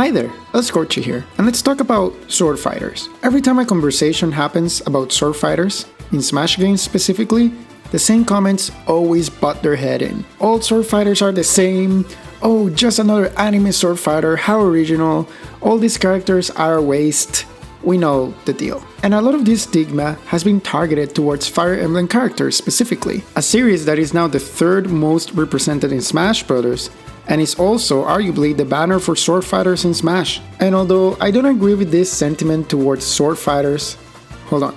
Hi there, Escorchi here, and let's talk about sword fighters. Every time a conversation happens about sword fighters, in Smash games specifically, the same comments always butt their head in. All sword fighters are the same, oh, just another anime sword fighter, how original, all these characters are a waste. We know the deal. And a lot of this stigma has been targeted towards Fire Emblem characters specifically, a series that is now the third most represented in Smash Bros. And is also arguably the banner for sword fighters in Smash. And although I don't agree with this sentiment towards sword fighters, hold on,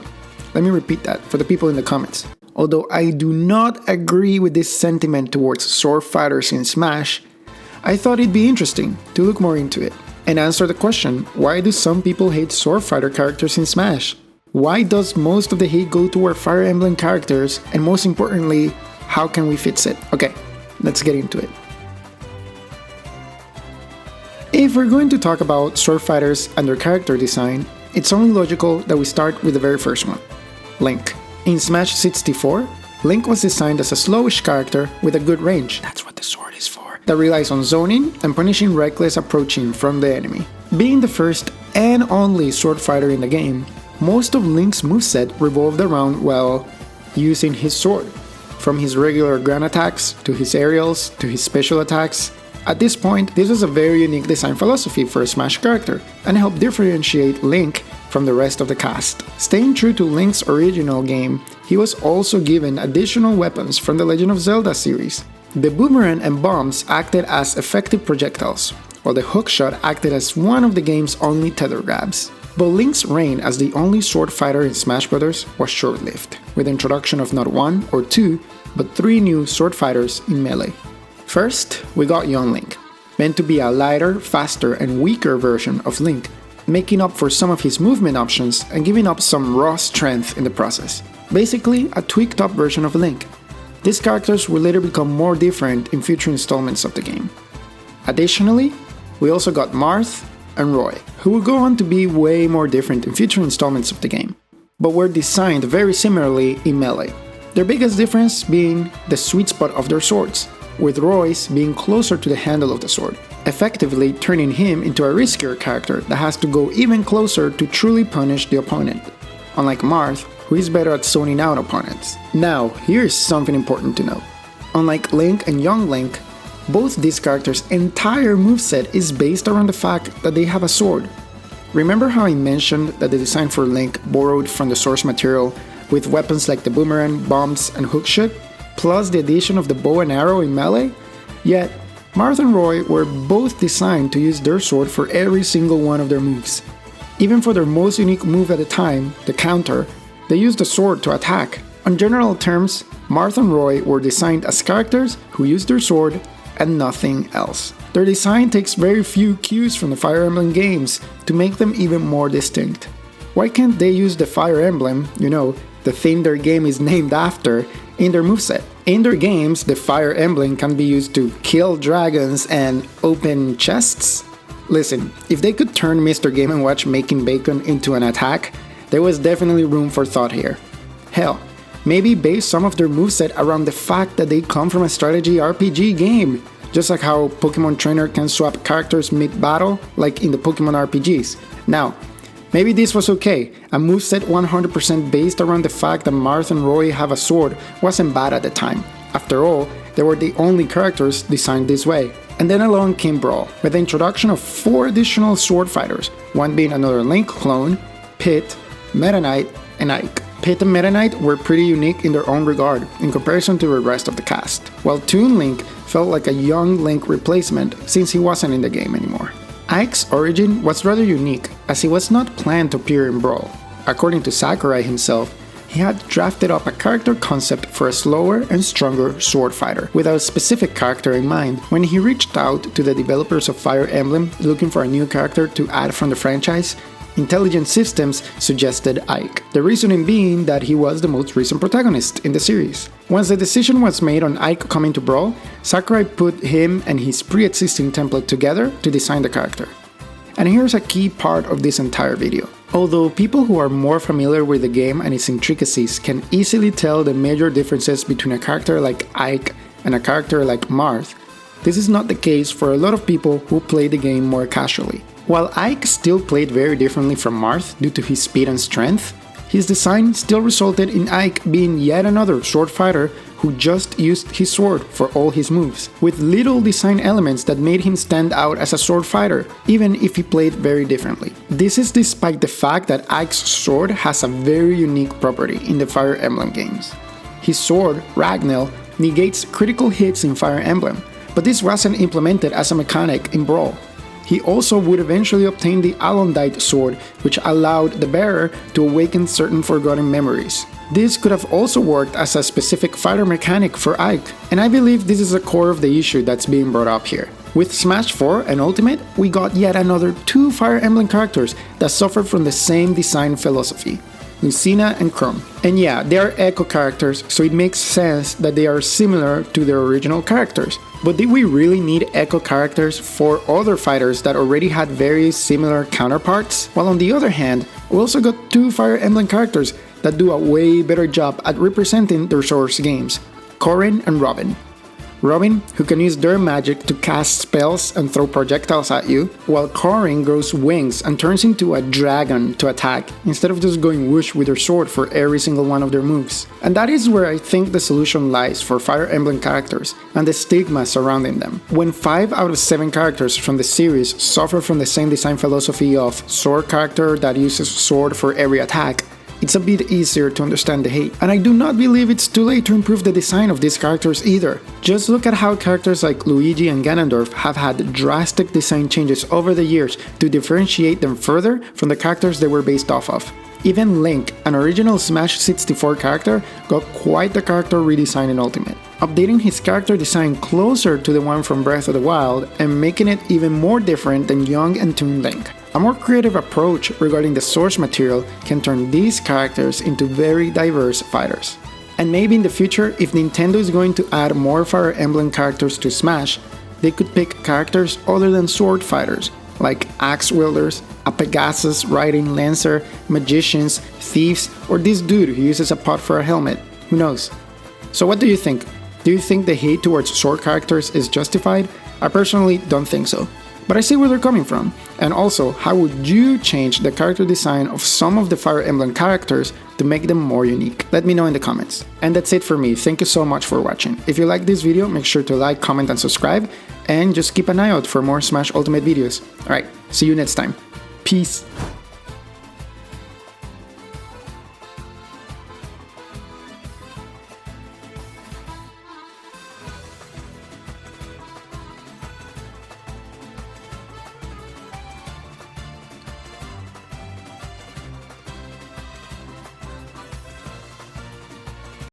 let me repeat that for the people in the comments. Although I do not agree with this sentiment towards sword fighters in Smash, I thought it'd be interesting to look more into it and answer the question, why do some people hate sword fighter characters in Smash? Why does most of the hate go toward Fire Emblem characters? And most importantly, how can we fix it? Okay, let's get into it. If we're going to talk about sword fighters and their character design, it's only logical that we start with the very first one, Link. In Smash 64, Link was designed as a slowish character with a good range, that's what the sword is for, that relies on zoning and punishing reckless approaching from the enemy. Being the first and only sword fighter in the game, most of Link's moveset revolved around, well, using his sword. From his regular ground attacks, to his aerials, to his special attacks. At this point, this was a very unique design philosophy for a Smash character, and helped differentiate Link from the rest of the cast. Staying true to Link's original game, he was also given additional weapons from the Legend of Zelda series. The boomerang and bombs acted as effective projectiles, while the hookshot acted as one of the game's only tether grabs. But Link's reign as the only sword fighter in Smash Bros. Was short-lived, with the introduction of not one or two, but three new sword fighters in Melee. First, we got Young Link, meant to be a lighter, faster, and weaker version of Link, making up for some of his movement options and giving up some raw strength in the process. Basically, a tweaked up version of Link. These characters will later become more different in future installments of the game. Additionally, we also got Marth and Roy, who will go on to be way more different in future installments of the game, but were designed very similarly in Melee. Their biggest difference being the sweet spot of their swords, with Roy's being closer to the handle of the sword, effectively turning him into a riskier character that has to go even closer to truly punish the opponent, unlike Marth, who is better at zoning out opponents. Now, here's something important to note. Unlike Link and Young Link, both these characters' entire moveset is based around the fact that they have a sword. Remember how I mentioned that the design for Link borrowed from the source material with weapons like the boomerang, bombs, and hookshot? Plus the addition of the bow and arrow in Melee? Yet, Marth and Roy were both designed to use their sword for every single one of their moves. Even for their most unique move at the time, the counter, they used the sword to attack. On general terms, Marth and Roy were designed as characters who used their sword and nothing else. Their design takes very few cues from the Fire Emblem games to make them even more distinct. Why can't they use the Fire Emblem, the thing their game is named after, in their moveset? In their games, the Fire Emblem can be used to kill dragons and open chests. Listen, if they could turn Mr. Game & Watch making bacon into an attack, there was definitely room for thought here. Hell, maybe base some of their moveset around the fact that they come from a strategy RPG game, just like how Pokemon Trainer can swap characters mid-battle, like in the Pokemon RPGs. Now, maybe this was okay. A moveset 100% based around the fact that Marth and Roy have a sword wasn't bad at the time. After all, they were the only characters designed this way. And then along came Brawl, with the introduction of 4 additional sword fighters, one being another Link clone, Pit, Meta Knight, and Ike. Pit and Meta Knight were pretty unique in their own regard in comparison to the rest of the cast, while Toon Link felt like a young Link replacement since he wasn't in the game anymore. Ike's origin was rather unique, as he was not planned to appear in Brawl. According to Sakurai himself, he had drafted up a character concept for a slower and stronger sword fighter, without a specific character in mind. When he reached out to the developers of Fire Emblem looking for a new character to add from the franchise, Intelligent Systems suggested Ike, the reasoning being that he was the most recent protagonist in the series. Once the decision was made on Ike coming to Brawl, Sakurai put him and his pre-existing template together to design the character. And here's a key part of this entire video. Although people who are more familiar with the game and its intricacies can easily tell the major differences between a character like Ike and a character like Marth, this is not the case for a lot of people who play the game more casually. While Ike still played very differently from Marth due to his speed and strength, his design still resulted in Ike being yet another sword fighter who just used his sword for all his moves, with little design elements that made him stand out as a sword fighter, even if he played very differently. This is despite the fact that Ike's sword has a very unique property in the Fire Emblem games. His sword, Ragnell, negates critical hits in Fire Emblem, but this wasn't implemented as a mechanic in Brawl. He also would eventually obtain the Alondite sword, which allowed the bearer to awaken certain forgotten memories. This could have also worked as a specific fighter mechanic for Ike, and I believe this is the core of the issue that's being brought up here. With Smash 4 and Ultimate, we got yet another 2 Fire Emblem characters that suffered from the same design philosophy, Lucina and Chrom. And yeah, they are echo characters, so it makes sense that they are similar to their original characters. But did we really need echo characters for other fighters that already had very similar counterparts? While on the other hand, we also got 2 Fire Emblem characters that do a way better job at representing their source games, Corrin and Robin. Robin, who can use their magic to cast spells and throw projectiles at you, while Corrin grows wings and turns into a dragon to attack, instead of just going whoosh with her sword for every single one of their moves. And that is where I think the solution lies for Fire Emblem characters, and the stigma surrounding them. When 5 out of 7 characters from the series suffer from the same design philosophy of sword character that uses sword for every attack, it's a bit easier to understand the hate. And I do not believe it's too late to improve the design of these characters either. Just look at how characters like Luigi and Ganondorf have had drastic design changes over the years to differentiate them further from the characters they were based off of. Even Link, an original Smash 64 character, got quite the character redesign in Ultimate, updating his character design closer to the one from Breath of the Wild and making it even more different than young and Toon Link. A more creative approach regarding the source material can turn these characters into very diverse fighters. And maybe in the future, if Nintendo is going to add more Fire Emblem characters to Smash, they could pick characters other than sword fighters, like axe wielders, a Pegasus riding Lancer, magicians, thieves, or this dude who uses a pot for a helmet. Who knows? So what do you think? Do you think the hate towards sword characters is justified? I personally don't think so. But I see where they're coming from. And also, how would you change the character design of some of the Fire Emblem characters to make them more unique? Let me know in the comments. And that's it for me. Thank you so much for watching. If you like this video, make sure to like, comment, and subscribe. And just keep an eye out for more Smash Ultimate videos. Alright, see you next time. Peace.